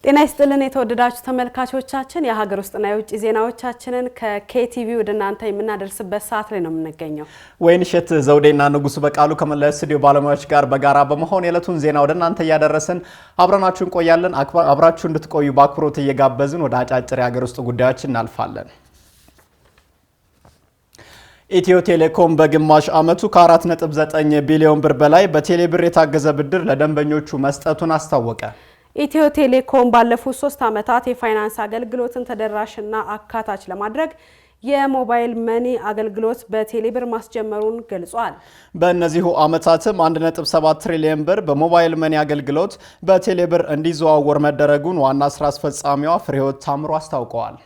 ጤና ይስጥልን የተወደዳችሁ ተመልካቾቻችን የሀገር ውስጥና የውጭ ዜናዎቻችንን ከኬቲቪ ወደ እናንተ የምናደርስበት ሰዓት ላይ ነው የምንገኘው። ወይንሸት ዘውዴና ንጉሱ በቃሉ ከመላው ስቱዲዮ ባለሙያዎች ጋር በጋራ በመሆን የዕለቱን ዜና ወደ እናንተ እያደረስን አብረናችሁ እንቆያለን። አብራችሁ እንድትቆዩ በአክብሮት እየጋበዝን ወደ አጫጭር የሀገር ውስጥ ጉዳዮች እናልፋለን። ኢትዮ ቴሌኮም በግማሽ ዓመቱ ከ4.9 ቢሊዮን ብር በላይ በቴሌብር የታገዘ ብድር ለደንበኞቹ መስጠቱን አስታወቀ። ኢትዮ ቴሌኮም ባለፉት 3 ዓመታት የፋይናንስ አገልግሎትን ተደራሽና አካታች ለማድረግ የሞባይል መኒ አገልግሎት በቴሌብር ማስጀመሩን ገልጿል። በእነዚሁ ዓመታትም 1.7 ትሪሊዮን ብር በሞባይል መኒ አገልግሎት በቴሌብር እንዲዘዋወር መደረጉን ዋና ስራ አስፈጻሚዋ ፍሬህይወት ታምሩ አስታውቀዋል።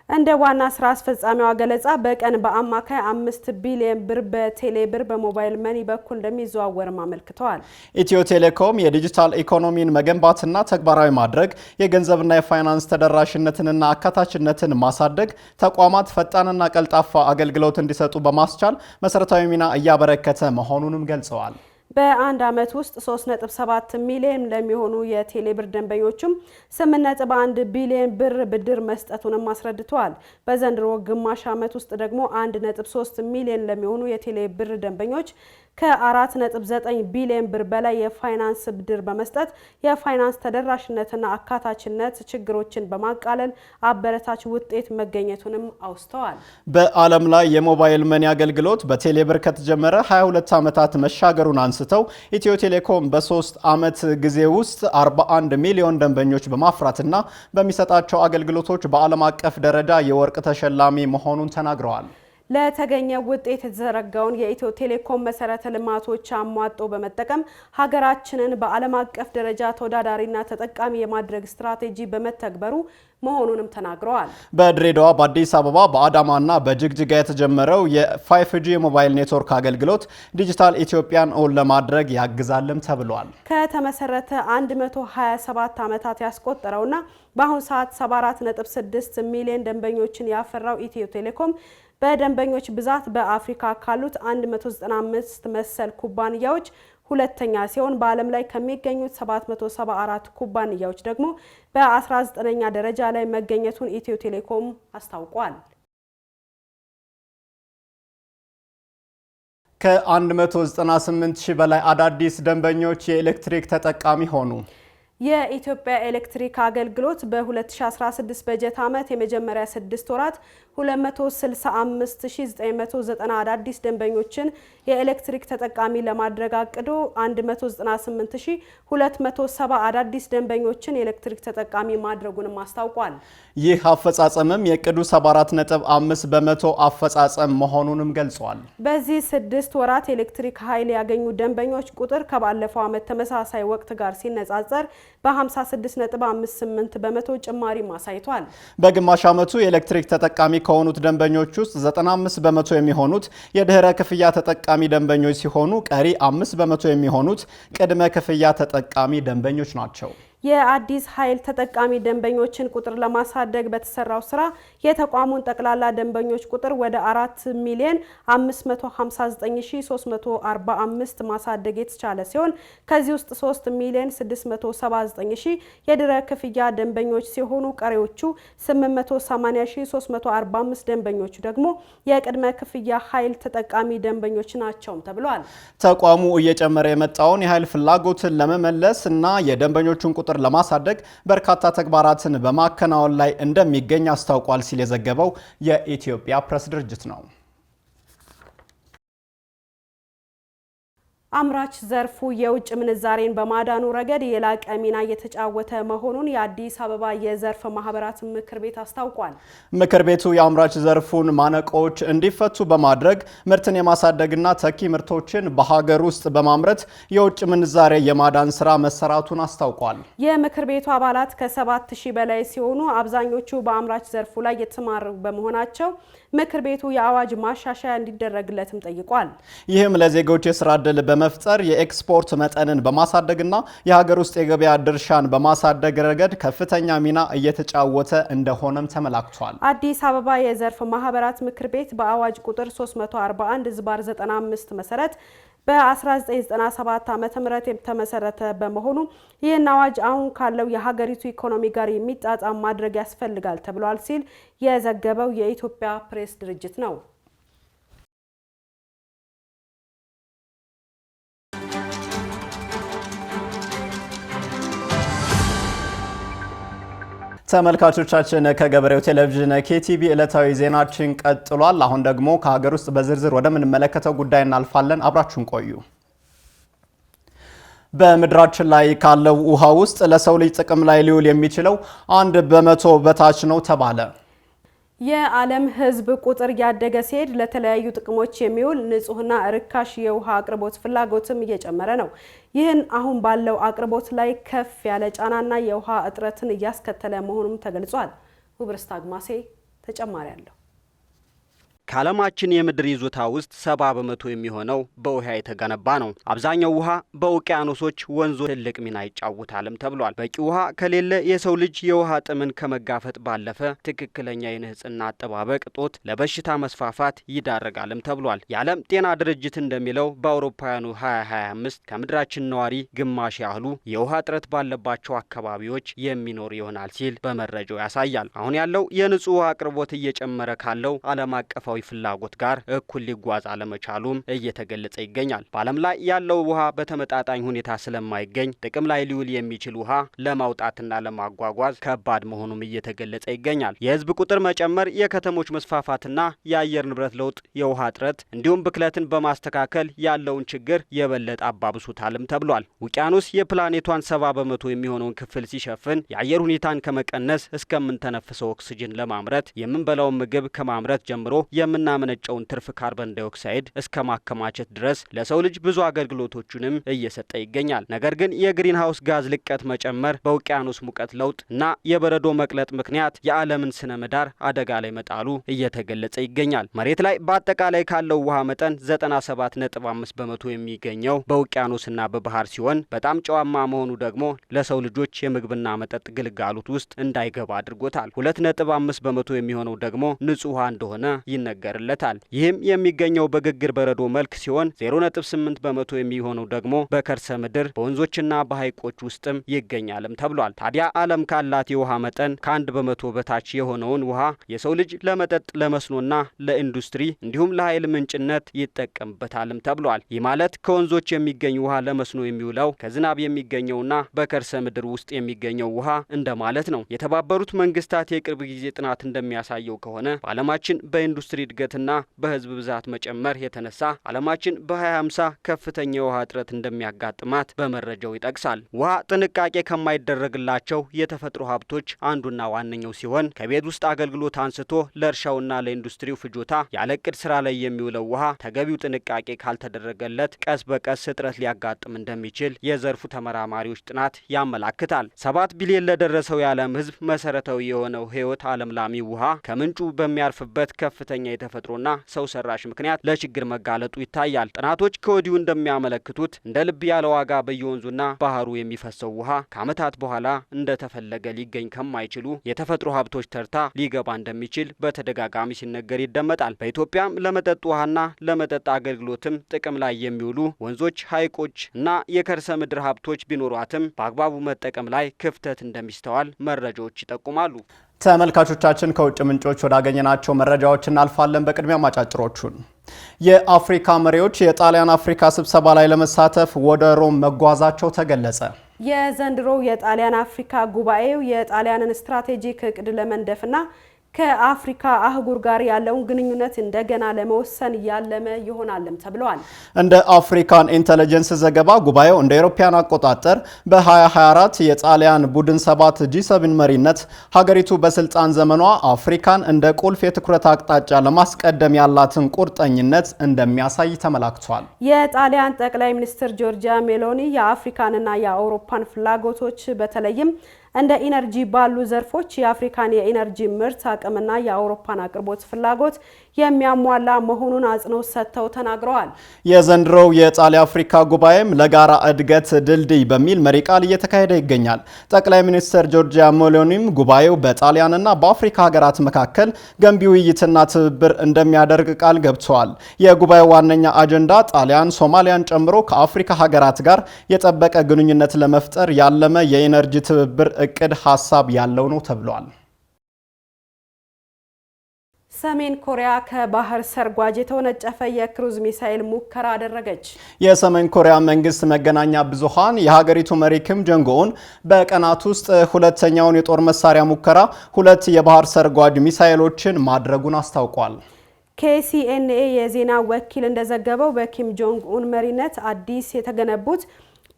እንደ ዋና ስራ አስፈጻሚዋ ገለጻ በቀን በአማካይ 5 ቢሊዮን ብር በቴሌብር በሞባይል መኒ በኩል እንደሚዘዋወርም አመልክተዋል። ኢትዮ ቴሌኮም የዲጂታል ኢኮኖሚን መገንባትና ተግባራዊ ማድረግ፣ የገንዘብና የፋይናንስ ተደራሽነትንና አካታችነትን ማሳደግ፣ ተቋማት ፈጣንና ቀልጣፋ አገልግሎት እንዲሰጡ በማስቻል መሰረታዊ ሚና እያበረከተ መሆኑንም ገልጸዋል። በአንድ ዓመት ውስጥ 3.7 ሚሊዮን ለሚሆኑ የቴሌብር ደንበኞችም 8.1 ቢሊዮን ብር ብድር መስጠቱንም አስረድተዋል። በዘንድሮ ግማሽ ዓመት ውስጥ ደግሞ 1.3 ሚሊዮን ለሚሆኑ የቴሌብር ደንበኞች ከ4.9 ቢሊዮን ብር በላይ የፋይናንስ ብድር በመስጠት የፋይናንስ ተደራሽነትና አካታችነት ችግሮችን በማቃለል አበረታች ውጤት መገኘቱንም አውስተዋል። በዓለም ላይ የሞባይል መኒ አገልግሎት በቴሌብር ከተጀመረ 22 ዓመታት መሻገሩን አንስተው ኢትዮ ቴሌኮም በ3 ዓመት ጊዜ ውስጥ 41 ሚሊዮን ደንበኞች በማፍራትና በሚሰጣቸው አገልግሎቶች በዓለም አቀፍ ደረጃ የወርቅ ተሸላሚ መሆኑን ተናግረዋል። ለተገኘ ውጤት የተዘረጋውን የኢትዮ ቴሌኮም መሰረተ ልማቶች አሟጦ በመጠቀም ሀገራችንን በዓለም አቀፍ ደረጃ ተወዳዳሪና ተጠቃሚ የማድረግ ስትራቴጂ በመተግበሩ መሆኑንም ተናግረዋል። በድሬዳዋ፣ በአዲስ አበባ፣ በአዳማና በጅግጅጋ የተጀመረው የ5G የሞባይል ኔትወርክ አገልግሎት ዲጂታል ኢትዮጵያን እውን ለማድረግ ያግዛልም ተብሏል። ከተመሰረተ 127 ዓመታት ያስቆጠረውና በአሁኑ ሰዓት 74.6 ሚሊዮን ደንበኞችን ያፈራው ኢትዮ ቴሌኮም በደንበኞች ብዛት በአፍሪካ ካሉት 195 መሰል ኩባንያዎች ሁለተኛ ሲሆን በዓለም ላይ ከሚገኙት 774 ኩባንያዎች ደግሞ በ19ኛ ደረጃ ላይ መገኘቱን ኢትዮ ቴሌኮም አስታውቋል። ከ198 ሺህ በላይ አዳዲስ ደንበኞች የኤሌክትሪክ ተጠቃሚ ሆኑ። የኢትዮጵያ ኤሌክትሪክ አገልግሎት በ2016 በጀት ዓመት የመጀመሪያ 6 ወራት 265990 አዳዲስ ደንበኞችን የኤሌክትሪክ ተጠቃሚ ለማድረግ አቅዶ 198270 አዳዲስ ደንበኞችን የኤሌክትሪክ ተጠቃሚ ማድረጉንም አስታውቋል። ይህ አፈጻጸምም የቅዱ 74.5 በመቶ አፈጻጸም መሆኑንም ገልጿል። በዚህ 6 ወራት ኤሌክትሪክ ኃይል ያገኙ ደንበኞች ቁጥር ከባለፈው ዓመት ተመሳሳይ ወቅት ጋር ሲነጻጸር በ56.58 በመቶ ጭማሪ አሳይቷል። በግማሽ ዓመቱ የኤሌክትሪክ ተጠቃሚ ከሆኑት ደንበኞች ውስጥ 95 በመቶ የሚሆኑት የድህረ ክፍያ ተጠቃሚ ደንበኞች ሲሆኑ ቀሪ 5 በመቶ የሚሆኑት ቅድመ ክፍያ ተጠቃሚ ደንበኞች ናቸው። የአዲስ ኃይል ተጠቃሚ ደንበኞችን ቁጥር ለማሳደግ በተሰራው ስራ የተቋሙን ጠቅላላ ደንበኞች ቁጥር ወደ 4,559,345 ማሳደግ የተቻለ ሲሆን ከዚህ ውስጥ 3,679,000 የድህረ ክፍያ ደንበኞች ሲሆኑ ቀሪዎቹ 880,345 ደንበኞቹ ደግሞ የቅድመ ክፍያ ኃይል ተጠቃሚ ደንበኞች ናቸው ተብሏል። ተቋሙ እየጨመረ የመጣውን የኃይል ፍላጎትን ለመመለስ እና የደንበኞቹን ቁጥር ለማሳደግ በርካታ ተግባራትን በማከናወን ላይ እንደሚገኝ አስታውቋል ሲል የዘገበው የኢትዮጵያ ፕሬስ ድርጅት ነው። አምራች ዘርፉ የውጭ ምንዛሬን በማዳኑ ረገድ የላቀ ሚና እየተጫወተ መሆኑን የአዲስ አበባ የዘርፍ ማህበራት ምክር ቤት አስታውቋል። ምክር ቤቱ የአምራች ዘርፉን ማነቆዎች እንዲፈቱ በማድረግ ምርትን የማሳደግና ተኪ ምርቶችን በሀገር ውስጥ በማምረት የውጭ ምንዛሬ የማዳን ስራ መሰራቱን አስታውቋል። የምክር ቤቱ አባላት ከ7000 በላይ ሲሆኑ አብዛኞቹ በአምራች ዘርፉ ላይ የተሰማሩ በመሆናቸው ምክር ቤቱ የአዋጅ ማሻሻያ እንዲደረግለትም ጠይቋል። ይህም ለዜጎች የስራ ዕድል በመፍጠር የኤክስፖርት መጠንን በማሳደግና የሀገር ውስጥ የገበያ ድርሻን በማሳደግ ረገድ ከፍተኛ ሚና እየተጫወተ እንደሆነም ተመላክቷል። አዲስ አበባ የዘርፍ ማህበራት ምክር ቤት በአዋጅ ቁጥር 341/95 መሰረት በ1997 ዓ.ም የተመሰረተ በመሆኑ ይህን አዋጅ አሁን ካለው የሀገሪቱ ኢኮኖሚ ጋር የሚጣጣም ማድረግ ያስፈልጋል ተብሏል ሲል የዘገበው የኢትዮጵያ ፕሬስ ድርጅት ነው። ተመልካቾቻችን ከገበሬው ቴሌቪዥን KTV ዕለታዊ ዜናችን ቀጥሏል። አሁን ደግሞ ከሀገር ውስጥ በዝርዝር ወደምንመለከተው ጉዳይ እናልፋለን። አብራችሁን ቆዩ። በምድራችን ላይ ካለው ውሃ ውስጥ ለሰው ልጅ ጥቅም ላይ ሊውል የሚችለው 1% በታች ነው ተባለ። የዓለም ሕዝብ ቁጥር ያደገ ሲሄድ ለተለያዩ ጥቅሞች የሚውል ንጹህና ርካሽ የውሃ አቅርቦት ፍላጎትም እየጨመረ ነው። ይህን አሁን ባለው አቅርቦት ላይ ከፍ ያለ ጫናና የውሃ እጥረትን እያስከተለ መሆኑም ተገልጿል። ውብርስት አግማሴ ተጨማሪ አለው። ከዓለማችን የምድር ይዞታ ውስጥ 70% የሚሆነው በውሃ የተገነባ ነው። አብዛኛው ውሃ በውቅያኖሶች፣ ወንዞች ትልቅ ሚና ይጫወታልም ተብሏል። በቂ ውሃ ከሌለ የሰው ልጅ የውሃ ጥምን ከመጋፈጥ ባለፈ ትክክለኛ የንጽህና አጠባበቅ እጦት ለበሽታ መስፋፋት ይዳረጋልም ተብሏል። የዓለም ጤና ድርጅት እንደሚለው በአውሮፓውያኑ 2025 ከምድራችን ነዋሪ ግማሽ ያህሉ የውሃ እጥረት ባለባቸው አካባቢዎች የሚኖር ይሆናል ሲል በመረጃው ያሳያል። አሁን ያለው የንጹህ ውሃ አቅርቦት እየጨመረ ካለው ዓለም አቀፋዊ ፍላጎት ጋር እኩል ሊጓዝ አለመቻሉም እየተገለጸ ይገኛል። በዓለም ላይ ያለው ውሃ በተመጣጣኝ ሁኔታ ስለማይገኝ ጥቅም ላይ ሊውል የሚችል ውሃ ለማውጣትና ለማጓጓዝ ከባድ መሆኑም እየተገለጸ ይገኛል። የህዝብ ቁጥር መጨመር፣ የከተሞች መስፋፋትና የአየር ንብረት ለውጥ የውሃ እጥረት እንዲሁም ብክለትን በማስተካከል ያለውን ችግር የበለጠ አባብሱታልም ተብሏል። ውቅያኖስ የፕላኔቷን 70% የሚሆነውን ክፍል ሲሸፍን የአየር ሁኔታን ከመቀነስ እስከምንተነፍሰው ኦክስጅን ለማምረት የምንበላውን ምግብ ከማምረት ጀምሮ የምናመነጨውን ትርፍ ካርበን ዳይኦክሳይድ እስከ ማከማቸት ድረስ ለሰው ልጅ ብዙ አገልግሎቶችንም እየሰጠ ይገኛል። ነገር ግን የግሪን ሃውስ ጋዝ ልቀት መጨመር፣ በውቅያኖስ ሙቀት ለውጥ እና የበረዶ መቅለጥ ምክንያት የዓለምን ስነ ምህዳር አደጋ ላይ መጣሉ እየተገለጸ ይገኛል። መሬት ላይ በአጠቃላይ ካለው ውሃ መጠን 97.5% የሚገኘው በውቅያኖስና በባህር ሲሆን በጣም ጨዋማ መሆኑ ደግሞ ለሰው ልጆች የምግብና መጠጥ ግልጋሎት ውስጥ እንዳይገባ አድርጎታል። 2.5% የሚሆነው ደግሞ ንጹህ ውሃ እንደሆነ ይነገርለታል። ይህም የሚገኘው በግግር በረዶ መልክ ሲሆን 0.8% የሚሆነው ደግሞ በከርሰ ምድር በወንዞችና በሐይቆች ውስጥም ይገኛልም ተብሏል። ታዲያ ዓለም ካላት የውሃ መጠን ከ1% በታች የሆነውን ውሃ የሰው ልጅ ለመጠጥ፣ ለመስኖና ለኢንዱስትሪ እንዲሁም ለኃይል ምንጭነት ይጠቀምበታልም ተብሏል። ይህ ማለት ከወንዞች የሚገኝ ውሃ ለመስኖ የሚውለው ከዝናብ የሚገኘውና በከርሰ ምድር ውስጥ የሚገኘው ውሃ እንደማለት ነው። የተባበሩት መንግስታት የቅርብ ጊዜ ጥናት እንደሚያሳየው ከሆነ በዓለማችን በኢንዱስትሪ እድገትና በህዝብ ብዛት መጨመር የተነሳ ዓለማችን በ2050 ከፍተኛ የውሃ እጥረት እንደሚያጋጥማት በመረጃው ይጠቅሳል። ውሃ ጥንቃቄ ከማይደረግላቸው የተፈጥሮ ሀብቶች አንዱና ዋነኛው ሲሆን ከቤት ውስጥ አገልግሎት አንስቶ ለእርሻውና ለኢንዱስትሪው ፍጆታ ያለ እቅድ ስራ ላይ የሚውለው ውሃ ተገቢው ጥንቃቄ ካልተደረገለት ቀስ በቀስ እጥረት ሊያጋጥም እንደሚችል የዘርፉ ተመራማሪዎች ጥናት ያመላክታል። 7 ቢሊዮን ለደረሰው የዓለም ህዝብ መሰረታዊ የሆነው ህይወት አለምላሚ ውሃ ከምንጩ በሚያርፍበት ከፍተኛ የተፈጥሮና ሰው ሰራሽ ምክንያት ለችግር መጋለጡ ይታያል። ጥናቶች ከወዲሁ እንደሚያመለክቱት እንደ ልብ ያለ ዋጋ በየወንዙና ባህሩ የሚፈሰው ውሃ ከዓመታት በኋላ እንደተፈለገ ሊገኝ ከማይችሉ የተፈጥሮ ሀብቶች ተርታ ሊገባ እንደሚችል በተደጋጋሚ ሲነገር ይደመጣል። በኢትዮጵያም ለመጠጥ ውሃና ለመጠጥ አገልግሎትም ጥቅም ላይ የሚውሉ ወንዞች፣ ሐይቆች እና የከርሰ ምድር ሀብቶች ቢኖሯትም በአግባቡ መጠቀም ላይ ክፍተት እንደሚስተዋል መረጃዎች ይጠቁማሉ። ተመልካቾቻችን ከውጭ ምንጮች ወዳገኘናቸው መረጃዎች እናልፋለን። በቅድሚያ ማጫጭሮቹን የአፍሪካ መሪዎች የጣሊያን አፍሪካ ስብሰባ ላይ ለመሳተፍ ወደ ሮም መጓዛቸው ተገለጸ። የዘንድሮው የጣሊያን አፍሪካ ጉባኤው የጣሊያንን ስትራቴጂክ እቅድ ለመንደፍና ከአፍሪካ አህጉር ጋር ያለውን ግንኙነት እንደገና ለመወሰን ያለመ ይሆናልም ተብሏል። እንደ አፍሪካን ኢንተለጀንስ ዘገባ ጉባኤው እንደ አውሮፓውያን አቆጣጠር በ2024 የጣሊያን ቡድን 7 G7 መሪነት ሀገሪቱ በስልጣን ዘመኗ አፍሪካን እንደ ቁልፍ የትኩረት አቅጣጫ ለማስቀደም ያላትን ቁርጠኝነት እንደሚያሳይ ተመላክቷል። የጣሊያን ጠቅላይ ሚኒስትር ጆርጂያ ሜሎኒ የአፍሪካንና የአውሮፓን ፍላጎቶች በተለይም እንደ ኢነርጂ ባሉ ዘርፎች የአፍሪካን የኢነርጂ ምርት አቅምና የአውሮፓን አቅርቦት ፍላጎት የሚያሟላ መሆኑን አጽንኦት ሰጥተው ተናግረዋል። የዘንድሮው የጣሊያ አፍሪካ ጉባኤም ለጋራ እድገት ድልድይ በሚል መሪ ቃል እየተካሄደ ይገኛል። ጠቅላይ ሚኒስትር ጆርጂያ ሜሎኒም ጉባኤው በጣሊያንና በአፍሪካ ሀገራት መካከል ገንቢ ውይይትና ትብብር እንደሚያደርግ ቃል ገብተዋል። የጉባኤው ዋነኛ አጀንዳ ጣሊያን ሶማሊያን ጨምሮ ከአፍሪካ ሀገራት ጋር የጠበቀ ግንኙነት ለመፍጠር ያለመ የኢነርጂ ትብብር እቅድ ሀሳብ ያለው ነው ተብሏል። ሰሜን ኮሪያ ከባህር ሰርጓጅ የተወነጨፈ የክሩዝ ሚሳኤል ሙከራ አደረገች። የሰሜን ኮሪያ መንግስት መገናኛ ብዙሃን የሀገሪቱ መሪ ኪም ጆንግ ኡን በቀናት ውስጥ ሁለተኛውን የጦር መሳሪያ ሙከራ 2 የባህር ሰርጓጅ ሚሳኤሎችን ማድረጉን አስታውቋል። KCNA የዜና ወኪል እንደዘገበው በኪም ጆንግ ኡን መሪነት አዲስ የተገነቡት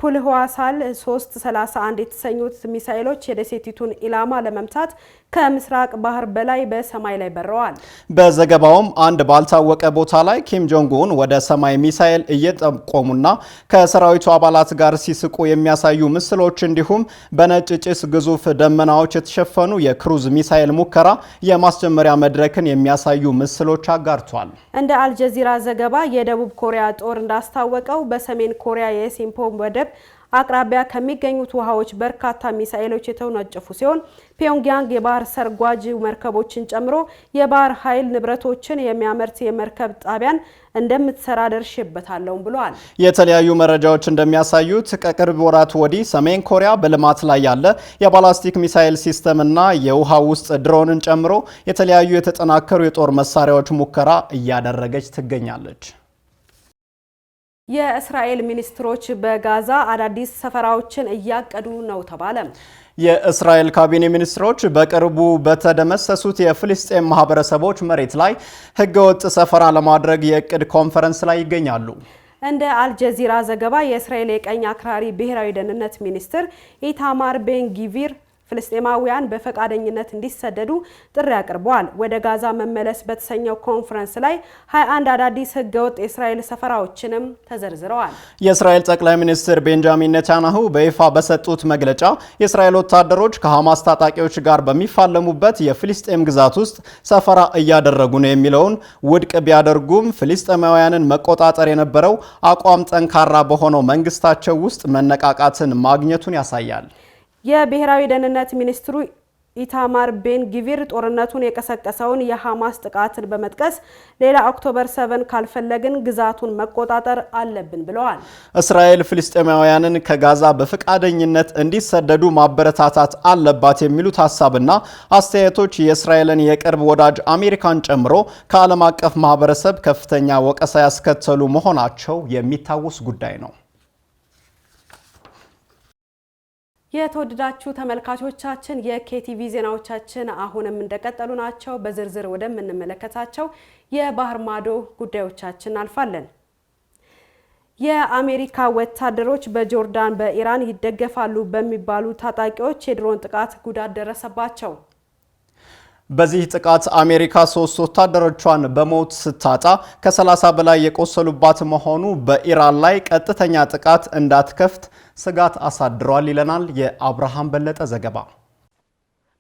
ፑልህዋሳል 331 የተሰኙት ሚሳኤሎች የደሴቲቱን ኢላማ ለመምታት ከምስራቅ ባህር በላይ በሰማይ ላይ በረዋል። በዘገባውም አንድ ባልታወቀ ቦታ ላይ ኪም ጆንግ ኡን ወደ ሰማይ ሚሳኤል እየጠቆሙና ከሰራዊቱ አባላት ጋር ሲስቁ የሚያሳዩ ምስሎች እንዲሁም በነጭ ጭስ ግዙፍ ደመናዎች የተሸፈኑ የክሩዝ ሚሳኤል ሙከራ የማስጀመሪያ መድረክን የሚያሳዩ ምስሎች አጋርቷል። እንደ አልጀዚራ ዘገባ የደቡብ ኮሪያ ጦር እንዳስታወቀው በሰሜን ኮሪያ የሲምፖ ወደብ አቅራቢያ ከሚገኙት ውሃዎች በርካታ ሚሳኤሎች የተወነጨፉ ሲሆን ፒዮንግያንግ የባህር ሰርጓጅ መርከቦችን ጨምሮ የባህር ኃይል ንብረቶችን የሚያመርት የመርከብ ጣቢያን እንደምትሰራ ደርሼበታለሁ ብለዋል። የተለያዩ መረጃዎች እንደሚያሳዩት ከቅርብ ወራት ወዲህ ሰሜን ኮሪያ በልማት ላይ ያለ የባላስቲክ ሚሳኤል ሲስተም እና የውሃ ውስጥ ድሮንን ጨምሮ የተለያዩ የተጠናከሩ የጦር መሳሪያዎች ሙከራ እያደረገች ትገኛለች። የእስራኤል ሚኒስትሮች በጋዛ አዳዲስ ሰፈራዎችን እያቀዱ ነው ተባለ። የእስራኤል ካቢኔ ሚኒስትሮች በቅርቡ በተደመሰሱት የፍልስጤም ማህበረሰቦች መሬት ላይ ህገወጥ ሰፈራ ለማድረግ የእቅድ ኮንፈረንስ ላይ ይገኛሉ። እንደ አልጀዚራ ዘገባ የእስራኤል የቀኝ አክራሪ ብሔራዊ ደህንነት ሚኒስትር ኢታማር ቤን ጊቪር ፍልስጤማውያን በፈቃደኝነት እንዲሰደዱ ጥሪ አቅርበዋል። ወደ ጋዛ መመለስ በተሰኘው ኮንፈረንስ ላይ 21 አዳዲስ ህገወጥ የእስራኤል ሰፈራዎችንም ተዘርዝረዋል። የእስራኤል ጠቅላይ ሚኒስትር ቤንጃሚን ኔታንያሁ በይፋ በሰጡት መግለጫ የእስራኤል ወታደሮች ከሐማስ ታጣቂዎች ጋር በሚፋለሙበት የፍልስጤም ግዛት ውስጥ ሰፈራ እያደረጉ ነው የሚለውን ውድቅ ቢያደርጉም ፍልስጤማውያንን መቆጣጠር የነበረው አቋም ጠንካራ በሆነው መንግስታቸው ውስጥ መነቃቃትን ማግኘቱን ያሳያል። የብሔራዊ ደህንነት ሚኒስትሩ ኢታማር ቤን ጊቪር ጦርነቱን የቀሰቀሰውን የሐማስ ጥቃትን በመጥቀስ ሌላ ኦክቶበር 7 ካልፈለግን ግዛቱን መቆጣጠር አለብን ብለዋል። እስራኤል ፍልስጤማውያንን ከጋዛ በፈቃደኝነት እንዲሰደዱ ማበረታታት አለባት የሚሉት ሀሳብና አስተያየቶች የእስራኤልን የቅርብ ወዳጅ አሜሪካን ጨምሮ ከዓለም አቀፍ ማህበረሰብ ከፍተኛ ወቀሳ ያስከተሉ መሆናቸው የሚታወስ ጉዳይ ነው። የተወደዳችሁ ተመልካቾቻችን የኬቲቪ ዜናዎቻችን አሁንም እንደቀጠሉ ናቸው። በዝርዝር ወደምንመለከታቸው የባህር ማዶ ጉዳዮቻችን አልፋለን። የአሜሪካ ወታደሮች በጆርዳን በኢራን ይደገፋሉ በሚባሉ ታጣቂዎች የድሮን ጥቃት ጉዳት ደረሰባቸው። በዚህ ጥቃት አሜሪካ 3 ወታደሮቿን በሞት ስታጣ ከ30 በላይ የቆሰሉባት መሆኑ በኢራን ላይ ቀጥተኛ ጥቃት እንዳትከፍት ስጋት አሳድሯል ይለናል የአብርሃም በለጠ ዘገባ።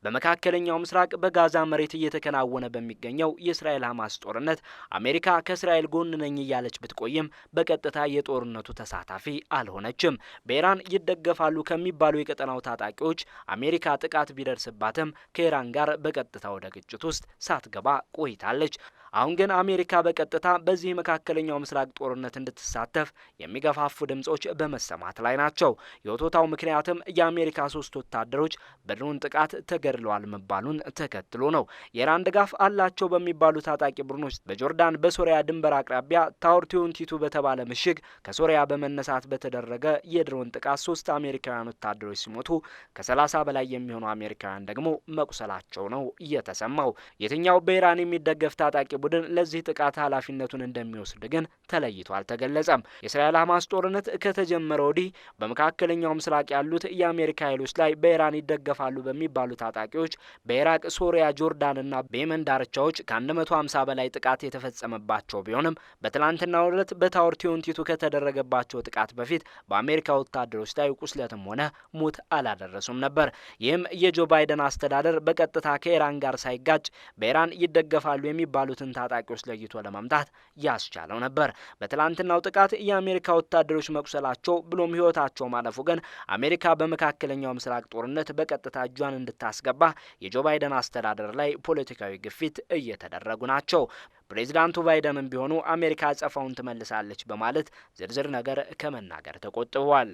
በመካከለኛው ምስራቅ በጋዛ መሬት እየተከናወነ በሚገኘው የእስራኤል ሐማስ ጦርነት አሜሪካ ከእስራኤል ጎን ነኝ እያለች ብትቆይም በቀጥታ የጦርነቱ ተሳታፊ አልሆነችም። በኢራን ይደገፋሉ ከሚባሉ የቀጠናው ታጣቂዎች አሜሪካ ጥቃት ቢደርስባትም ከኢራን ጋር በቀጥታ ወደ ግጭት ውስጥ ሳትገባ ቆይታለች። አሁን ግን አሜሪካ በቀጥታ በዚህ መካከለኛው ምስራቅ ጦርነት እንድትሳተፍ የሚገፋፉ ድምጾች በመሰማት ላይ ናቸው። የወቶታው ምክንያትም የአሜሪካ 3 ወታደሮች በድሮን ጥቃት ተገድለዋል መባሉን ተከትሎ ነው። የኢራን ድጋፍ አላቸው በሚባሉ ታጣቂ ቡድኖች በጆርዳን በሶሪያ ድንበር አቅራቢያ ታወር ቲዩንቲቱ በተባለ ምሽግ ከሶሪያ በመነሳት በተደረገ የድሮን ጥቃት 3 አሜሪካውያን ወታደሮች ሲሞቱ ከ30 በላይ የሚሆኑ አሜሪካውያን ደግሞ መቁሰላቸው ነው የተሰማው። የትኛው በኢራን የሚደገፍ ታጣቂ ቡድን ለዚህ ጥቃት ኃላፊነቱን እንደሚወስድ ግን ተለይቶ አልተገለጸም። የእስራኤል ሐማስ ጦርነት ከተጀመረ ወዲህ በመካከለኛው ምስራቅ ያሉት የአሜሪካ ኃይሎች ላይ በኢራን ይደገፋሉ በሚባሉ ታጣቂዎች በኢራቅ፣ ሶሪያ፣ ጆርዳንና በየመን ዳርቻዎች ከ150 በላይ ጥቃት የተፈጸመባቸው ቢሆንም በትላንትናው ዕለት በታወር ቲዩንቲቱ ከተደረገባቸው ጥቃት በፊት በአሜሪካ ወታደሮች ላይ ቁስለትም ሆነ ሞት አላደረሱም ነበር። ይህም የጆ ባይደን አስተዳደር በቀጥታ ከኢራን ጋር ሳይጋጭ በኢራን ይደገፋሉ የሚባሉትን የኢራንን ታጣቂዎች ለይቶ ለመምታት ያስቻለው ነበር። በትላንትናው ጥቃት የአሜሪካ ወታደሮች መቁሰላቸው ብሎም ህይወታቸው ማለፉ ግን አሜሪካ በመካከለኛው ምስራቅ ጦርነት በቀጥታ እጇን እንድታስገባ የጆ ባይደን አስተዳደር ላይ ፖለቲካዊ ግፊት እየተደረጉ ናቸው። ፕሬዚዳንቱ ባይደንም ቢሆኑ አሜሪካ አጸፋውን ትመልሳለች በማለት ዝርዝር ነገር ከመናገር ተቆጥበዋል።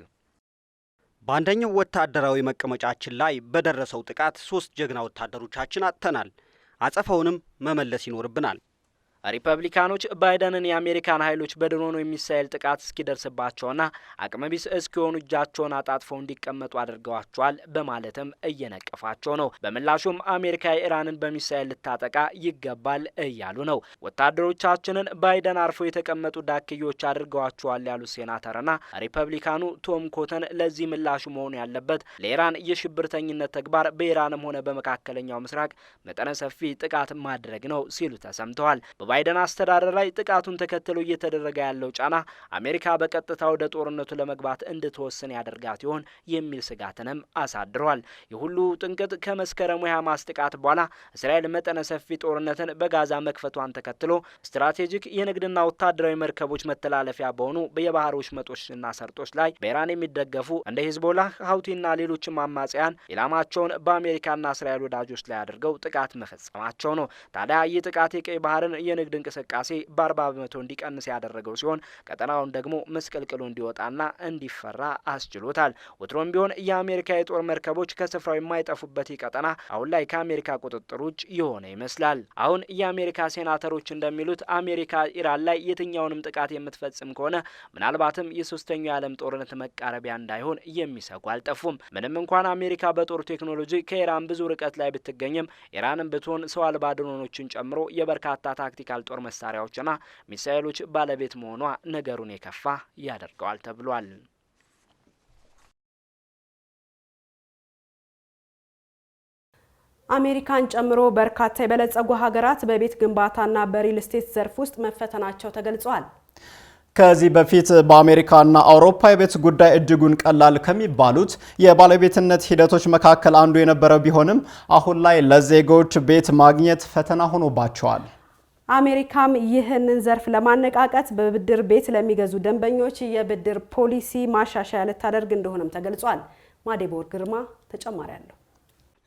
በአንደኛው ወታደራዊ መቀመጫችን ላይ በደረሰው ጥቃት 3 ጀግና ወታደሮቻችን አጥተናል። አጸፋውንም መመለስ ይኖርብናል። ሪፐብሊካኖች ባይደንን የአሜሪካን ኃይሎች በድሮን የሚሳኤል ጥቃት እስኪደርስባቸውና አቅመቢስ እስኪሆኑ እጃቸውን አጣጥፈው እንዲቀመጡ አድርገዋቸዋል በማለትም እየነቀፋቸው ነው። በምላሹም አሜሪካ ኢራንን በሚሳኤል ልታጠቃ ይገባል እያሉ ነው። ወታደሮቻችንን ባይደን አርፎ የተቀመጡ ዳክዮች አድርገዋቸዋል ያሉት ሴናተርና ሪፐብሊካኑ ቶም ኮተን ለዚህ ምላሹ መሆኑ ያለበት ለኢራን የሽብርተኝነት ተግባር በኢራንም ሆነ በመካከለኛው ምስራቅ መጠነ ሰፊ ጥቃት ማድረግ ነው ሲሉ ተሰምተዋል። ባይደን አስተዳደር ላይ ጥቃቱን ተከትሎ እየተደረገ ያለው ጫና አሜሪካ በቀጥታ ወደ ጦርነቱ ለመግባት እንድትወስን ያደርጋት ይሆን የሚል ስጋትንም አሳድሯል። የሁሉ ጥንቅጥ ከመስከረሙ የሐማስ ጥቃት በኋላ እስራኤል መጠነ ሰፊ ጦርነትን በጋዛ መክፈቷን ተከትሎ ስትራቴጂክ የንግድና ወታደራዊ መርከቦች መተላለፊያ በሆኑ የባህር ወሽመጦችና ሰርጦች ላይ በኢራን የሚደገፉ እንደ ሂዝቦላህ፣ ሀውቲና ሌሎችም አማጽያን ኢላማቸውን በአሜሪካና እስራኤል ወዳጆች ላይ አድርገው ጥቃት መፈጸማቸው ነው። ታዲያ ይህ ጥቃት የቀይ ባህርን የንግድ እንቅስቃሴ በ40 በመቶ እንዲቀንስ ያደረገው ሲሆን ቀጠናውን ደግሞ መስቀልቅሎ እንዲወጣና እንዲፈራ አስችሎታል። ወትሮም ቢሆን የአሜሪካ የጦር መርከቦች ከስፍራው የማይጠፉበት ቀጠና አሁን ላይ ከአሜሪካ ቁጥጥር ውጭ የሆነ ይመስላል። አሁን የአሜሪካ ሴናተሮች እንደሚሉት አሜሪካ ኢራን ላይ የትኛውንም ጥቃት የምትፈጽም ከሆነ ምናልባትም የሶስተኛው የዓለም ጦርነት መቃረቢያ እንዳይሆን የሚሰጉ አልጠፉም። ምንም እንኳን አሜሪካ በጦር ቴክኖሎጂ ከኢራን ብዙ ርቀት ላይ ብትገኝም ኢራንም ብትሆን ሰው አልባ ድሮኖችን ጨምሮ የበርካታ ታክቲካል ጦር መሳሪያዎችና ሚሳኤሎች ባለቤት መሆኗ ነገሩን የከፋ ያደርገዋል ተብሏል። አሜሪካን ጨምሮ በርካታ የበለጸጉ ሀገራት በቤት ግንባታና በሪል ስቴት ዘርፍ ውስጥ መፈተናቸው ተገልጿል። ከዚህ በፊት በአሜሪካና አውሮፓ የቤት ጉዳይ እጅጉን ቀላል ከሚባሉት የባለቤትነት ሂደቶች መካከል አንዱ የነበረ ቢሆንም አሁን ላይ ለዜጎች ቤት ማግኘት ፈተና ሆኖባቸዋል። አሜሪካም ይህንን ዘርፍ ለማነቃቃት በብድር ቤት ለሚገዙ ደንበኞች የብድር ፖሊሲ ማሻሻያ ልታደርግ እንደሆነም ተገልጿል። ማዴቦር ግርማ ተጨማሪ አለው።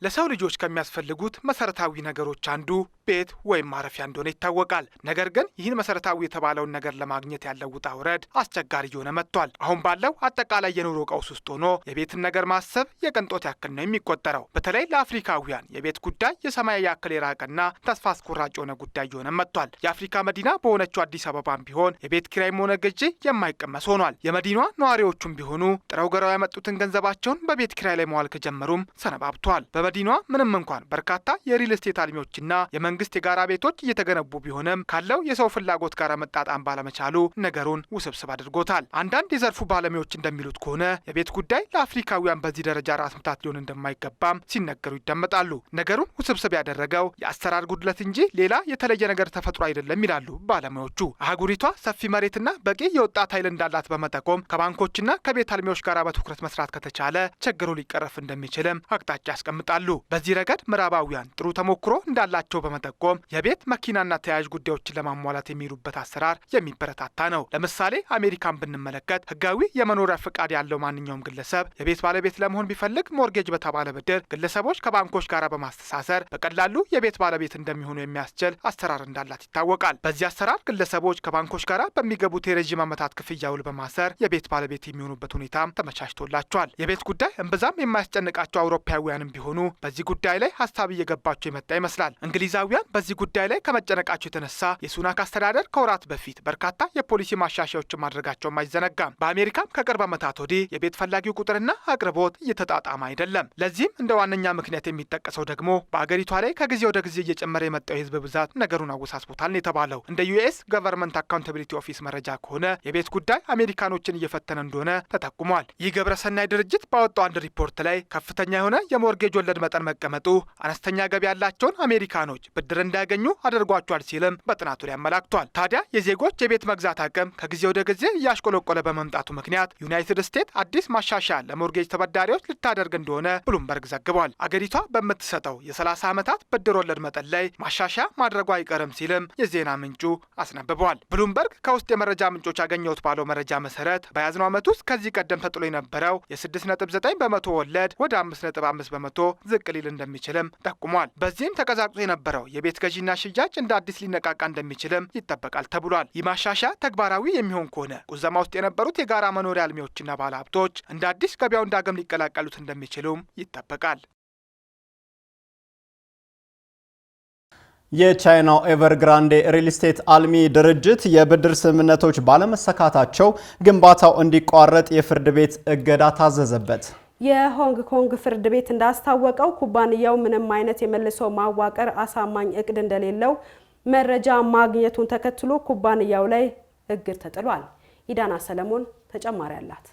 ለሰው ልጆች ከሚያስፈልጉት መሰረታዊ ነገሮች አንዱ ቤት ወይም ማረፊያ እንደሆነ ይታወቃል። ነገር ግን ይህን መሰረታዊ የተባለውን ነገር ለማግኘት ያለው ውጣ ውረድ አስቸጋሪ እየሆነ መጥቷል። አሁን ባለው አጠቃላይ የኑሮ ቀውስ ውስጥ ሆኖ የቤትን ነገር ማሰብ የቅንጦት ያክል ነው የሚቆጠረው። በተለይ ለአፍሪካውያን የቤት ጉዳይ የሰማይ ያክል የራቀና ተስፋ አስቆራጭ የሆነ ጉዳይ እየሆነ መጥቷል። የአፍሪካ መዲና በሆነችው አዲስ አበባም ቢሆን የቤት ኪራይም ሆነ ግዢ የማይቀመስ ሆኗል። የመዲናዋ ነዋሪዎቹም ቢሆኑ ጥረው ገራው ያመጡትን ገንዘባቸውን በቤት ኪራይ ላይ መዋል ከጀመሩም ሰነባብቷል። መዲናዋ ምንም እንኳን በርካታ የሪል ስቴት አልሚዎችና የመንግስት የጋራ ቤቶች እየተገነቡ ቢሆንም ካለው የሰው ፍላጎት ጋር መጣጣም ባለመቻሉ ነገሩን ውስብስብ አድርጎታል። አንዳንድ የዘርፉ ባለሙያዎች እንደሚሉት ከሆነ የቤት ጉዳይ ለአፍሪካውያን በዚህ ደረጃ ራስ ምታት ሊሆን እንደማይገባም ሲነገሩ ይደመጣሉ። ነገሩን ውስብስብ ያደረገው የአሰራር ጉድለት እንጂ ሌላ የተለየ ነገር ተፈጥሮ አይደለም ይላሉ ባለሙያዎቹ። አህጉሪቷ ሰፊ መሬትና በቂ የወጣት ኃይል እንዳላት በመጠቆም ከባንኮችና ከቤት አልሚዎች ጋር በትኩረት መስራት ከተቻለ ችግሩ ሊቀረፍ እንደሚችልም አቅጣጫ ያስቀምጣሉ። በዚህ ረገድ ምዕራባውያን ጥሩ ተሞክሮ እንዳላቸው በመጠቆም የቤት መኪናና ተያያዥ ጉዳዮችን ለማሟላት የሚሉበት አሰራር የሚበረታታ ነው። ለምሳሌ አሜሪካን ብንመለከት ህጋዊ የመኖሪያ ፍቃድ ያለው ማንኛውም ግለሰብ የቤት ባለቤት ለመሆን ቢፈልግ ሞርጌጅ በተባለ ብድር ግለሰቦች ከባንኮች ጋር በማስተሳሰር በቀላሉ የቤት ባለቤት እንደሚሆኑ የሚያስችል አሰራር እንዳላት ይታወቃል። በዚህ አሰራር ግለሰቦች ከባንኮች ጋር በሚገቡት የረዥም ዓመታት ክፍያ ውል በማሰር የቤት ባለቤት የሚሆኑበት ሁኔታም ተመቻችቶላቸዋል። የቤት ጉዳይ እምብዛም የማያስጨንቃቸው አውሮፓውያንም ቢሆኑ በዚህ ጉዳይ ላይ ሀሳብ እየገባቸው የመጣ ይመስላል። እንግሊዛውያን በዚህ ጉዳይ ላይ ከመጨነቃቸው የተነሳ የሱናክ አስተዳደር ከወራት በፊት በርካታ የፖሊሲ ማሻሻያዎችን ማድረጋቸውም አይዘነጋም። በአሜሪካም ከቅርብ ዓመታት ወዲህ የቤት ፈላጊው ቁጥርና አቅርቦት እየተጣጣመ አይደለም። ለዚህም እንደ ዋነኛ ምክንያት የሚጠቀሰው ደግሞ በአገሪቷ ላይ ከጊዜ ወደ ጊዜ እየጨመረ የመጣው የህዝብ ብዛት ነገሩን አወሳስቦታል ነው የተባለው። እንደ ዩኤስ ገቨርንመንት አካውንታቢሊቲ ኦፊስ መረጃ ከሆነ የቤት ጉዳይ አሜሪካኖችን እየፈተነ እንደሆነ ተጠቁሟል። ይህ ግብረሰናይ ድርጅት ባወጣው አንድ ሪፖርት ላይ ከፍተኛ የሆነ የሞርጌጅ ወለድ መጠን መቀመጡ አነስተኛ ገቢ ያላቸውን አሜሪካኖች ብድር እንዳያገኙ አድርጓቸዋል ሲልም በጥናቱ ላይ አመላክቷል። ታዲያ የዜጎች የቤት መግዛት አቅም ከጊዜ ወደ ጊዜ እያሽቆለቆለ በመምጣቱ ምክንያት ዩናይትድ ስቴትስ አዲስ ማሻሻያ ለሞርጌጅ ተበዳሪዎች ልታደርግ እንደሆነ ብሉምበርግ ዘግቧል። አገሪቷ በምትሰጠው የ30 ዓመታት ብድር ወለድ መጠን ላይ ማሻሻያ ማድረጓ አይቀርም ሲልም የዜና ምንጩ አስነብቧል። ብሉምበርግ ከውስጥ የመረጃ ምንጮች ያገኘሁት ባለው መረጃ መሰረት በያዝነው ዓመት ውስጥ ከዚህ ቀደም ተጥሎ የነበረው የ6.9 በመቶ ወለድ ወደ 5.5 በመቶ ዝቅ ሊል እንደሚችልም ጠቁሟል። በዚህም ተቀዛቅዞ የነበረው የቤት ገዢና ሽያጭ እንደ አዲስ ሊነቃቃ እንደሚችልም ይጠበቃል ተብሏል። ይህ ማሻሻያ ተግባራዊ የሚሆን ከሆነ ቁዘማ ውስጥ የነበሩት የጋራ መኖሪያ አልሚዎችና ባለሀብቶች እንደ አዲስ ገበያውን ዳግም ሊቀላቀሉት እንደሚችሉም ይጠበቃል። የቻይናው ኤቨርግራንዴ ሪል ስቴት አልሚ ድርጅት የብድር ስምምነቶች ባለመሰካታቸው ግንባታው እንዲቋረጥ የፍርድ ቤት እገዳ ታዘዘበት። የሆንግ ኮንግ ፍርድ ቤት እንዳስታወቀው ኩባንያው ምንም አይነት የመልሶ ማዋቀር አሳማኝ እቅድ እንደሌለው መረጃ ማግኘቱን ተከትሎ ኩባንያው ላይ እግድ ተጥሏል። ኢዳና ሰለሞን ተጨማሪ አላት።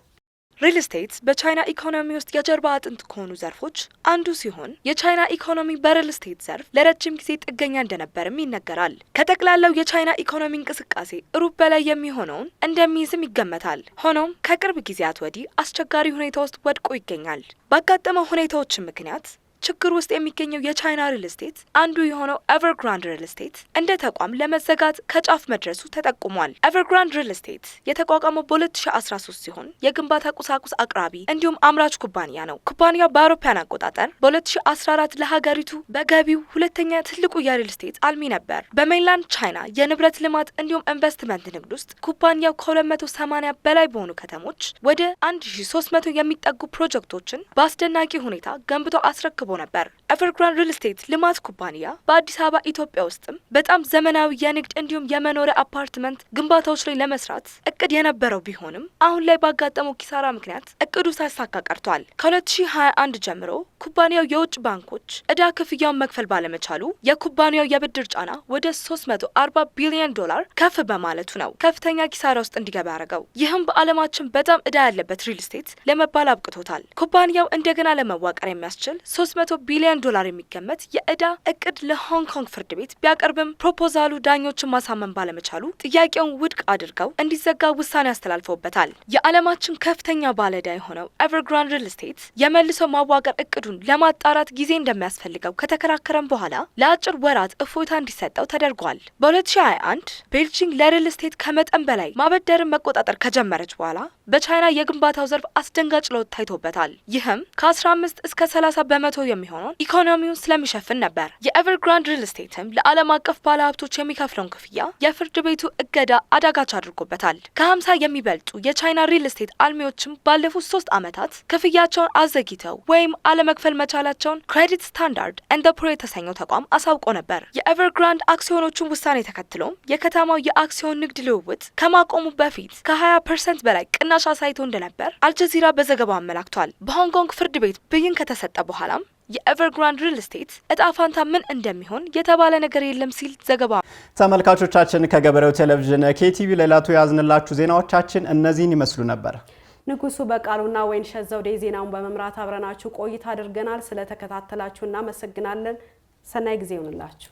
ሪል ስቴት በቻይና ኢኮኖሚ ውስጥ የጀርባ አጥንት ከሆኑ ዘርፎች አንዱ ሲሆን የቻይና ኢኮኖሚ በሪል ስቴት ዘርፍ ለረጅም ጊዜ ጥገኛ እንደነበርም ይነገራል። ከጠቅላላው የቻይና ኢኮኖሚ እንቅስቃሴ ሩብ በላይ የሚሆነውን እንደሚይዝም ይገመታል። ሆኖም ከቅርብ ጊዜያት ወዲህ አስቸጋሪ ሁኔታ ውስጥ ወድቆ ይገኛል። ባጋጠመው ሁኔታዎች ምክንያት ችግር ውስጥ የሚገኘው የቻይና ሪል ስቴት አንዱ የሆነው ኤቨርግራንድ ሪል ስቴት እንደ ተቋም ለመዘጋት ከጫፍ መድረሱ ተጠቁሟል። ኤቨርግራንድ ሪል ስቴት የተቋቋመው በ2013 ሲሆን የግንባታ ቁሳቁስ አቅራቢ እንዲሁም አምራች ኩባንያ ነው። ኩባንያው በአውሮፓውያን አቆጣጠር በ2014 ለሀገሪቱ በገቢው ሁለተኛ ትልቁ የሪል ስቴት አልሚ ነበር። በሜንላንድ ቻይና የንብረት ልማት እንዲሁም ኢንቨስትመንት ንግድ ውስጥ ኩባንያው ከ280 በላይ በሆኑ ከተሞች ወደ 1300 የሚጠጉ ፕሮጀክቶችን በአስደናቂ ሁኔታ ገንብቶ አስረክቧል ነበር። ኤቨርግራንድ ሪል ስቴት ልማት ኩባንያ በአዲስ አበባ ኢትዮጵያ ውስጥም በጣም ዘመናዊ የንግድ እንዲሁም የመኖሪያ አፓርትመንት ግንባታዎች ላይ ለመስራት እቅድ የነበረው ቢሆንም አሁን ላይ ባጋጠመው ኪሳራ ምክንያት እቅዱ ሳይሳካ ቀርቷል። ከ2021 ጀምሮ ኩባንያው የውጭ ባንኮች ዕዳ ክፍያውን መክፈል ባለመቻሉ የኩባንያው የብድር ጫና ወደ 340 ቢሊዮን ዶላር ከፍ በማለቱ ነው ከፍተኛ ኪሳራ ውስጥ እንዲገባ ያደረገው። ይህም በዓለማችን በጣም ዕዳ ያለበት ሪል ስቴት ለመባል አብቅቶታል። ኩባንያው እንደገና ለመዋቀር የሚያስችል 300 ቢሊዮን ዶላር የሚገመት የዕዳ እቅድ ለሆንግ ኮንግ ፍርድ ቤት ቢያቀርብም ፕሮፖዛሉ ዳኞችን ማሳመን ባለመቻሉ ጥያቄውን ውድቅ አድርገው እንዲዘጋ ውሳኔ አስተላልፈውበታል። የዓለማችን ከፍተኛ ባለዕዳ የሆነው ኤቨርግራንድ ሪል ስቴት የመልሶ ማዋቀር እቅዱን ለማጣራት ጊዜ እንደሚያስፈልገው ከተከራከረም በኋላ ለአጭር ወራት እፎይታ እንዲሰጠው ተደርጓል። በ2021 ቤልጂንግ ለሪል ስቴት ከመጠን በላይ ማበደርን መቆጣጠር ከጀመረች በኋላ በቻይና የግንባታው ዘርፍ አስደንጋጭ ለውጥ ታይቶበታል። ይህም ከ15 እስከ 30 በመቶ የሚሆነውን ኢኮኖሚውን ስለሚሸፍን ነበር። የኤቨርግራንድ ሪል ስቴትም ለዓለም አቀፍ ባለሀብቶች የሚከፍለውን ክፍያ የፍርድ ቤቱ እገዳ አዳጋች አድርጎበታል። ከ50 የሚበልጡ የቻይና ሪል ስቴት አልሚዎችም ባለፉት 3 ዓመታት ክፍያቸውን አዘግይተው ወይም አለመክፈል መቻላቸውን ክሬዲት ስታንዳርድ ኤንድ ፑር የተሰኘው ተቋም አሳውቆ ነበር። የኤቨርግራንድ አክሲዮኖቹን ውሳኔ ተከትሎም የከተማው የአክሲዮን ንግድ ልውውጥ ከማቆሙ በፊት ከ20% በላይ ቅናሽ አሳይቶ እንደነበር አልጀዚራ በዘገባው አመላክቷል። በሆንግ ኮንግ ፍርድ ቤት ብይን ከተሰጠ በኋላም የኤቨርግራንድ ሪል ስቴት እጣ ፋንታ ምን እንደሚሆን የተባለ ነገር የለም ሲል ዘገባ። ተመልካቾቻችን ከገበሬው ቴሌቪዥን ኬቲቪ ለዕለቱ ያዝንላችሁ ዜናዎቻችን እነዚህን ይመስሉ ነበር። ንጉሱ በቃሉና ወይንሸት ዘውዴ ዜናውን በመምራት አብረናችሁ ቆይታ አድርገናል። ስለተከታተላችሁ እናመሰግናለን። ሰናይ ጊዜ ይሁንላችሁ።